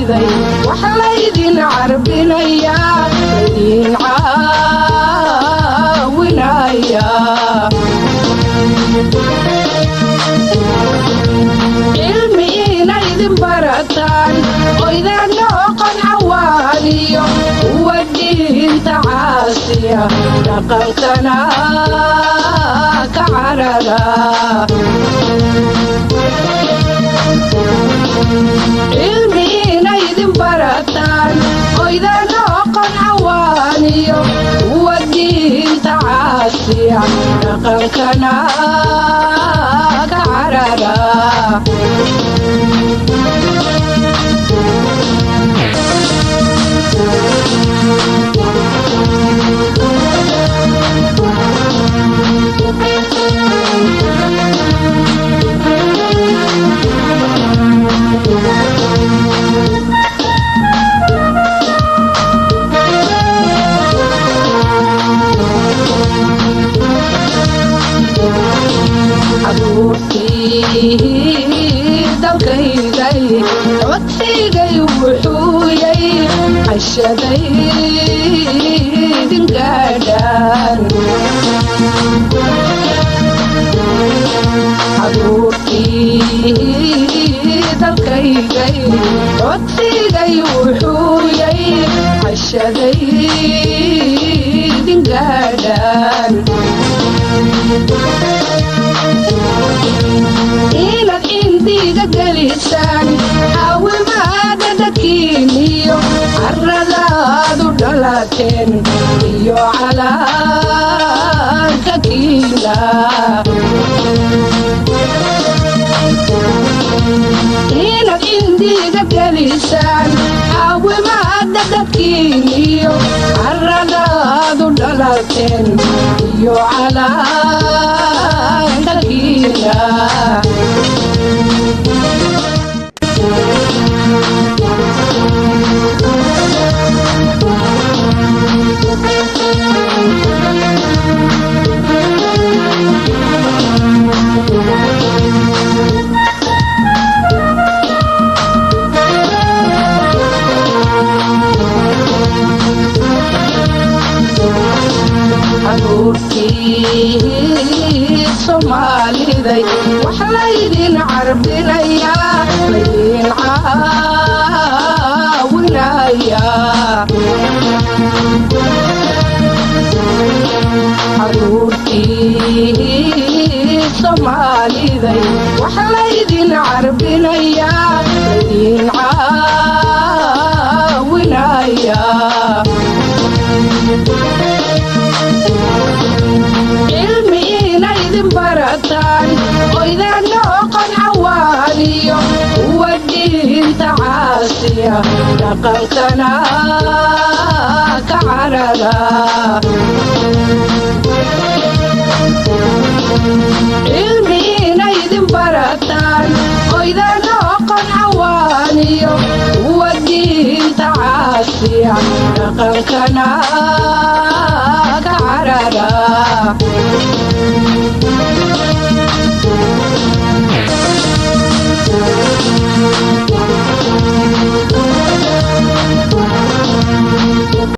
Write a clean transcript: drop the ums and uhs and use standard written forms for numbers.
Soomaalida waxa la idin carbinaya idin caawinaya ilmi ina idin barataan oo idin noqon cawaaniyo wadinta caasiya dhaqankana ka carara ilmi ina idin barataan oo idin noqon cawaaniyo wadinta caasiya dhaqankana ka carara dalkaygay codkaygay wuxuu yay cashaday idin gaadhaan caruurtii dalkaygay codkaygay wuxuu yay cashaday idin gaadhaan inaad indiga gelisaan caawimaada dadkiiniyo carradaadu dhalateen iyo calaanka kiina inaad indiga gelisaan caawimaada dadkiiniyo carradaadu dhalateen iyo calaanka kiina caruurtii Soomaalida waxa la idin carbinaya idin caawinaya caruurtii Soomaalida waxa la idin carbinaya idin caawinaya ilmi ina idin barataan oo idin noqon cawaaniyo wadinta caasiya dhaqankana ka carara ilmi ina idin barataan oo idin noqon cawaaniyo wadinta caasiya dhaqankana ka carara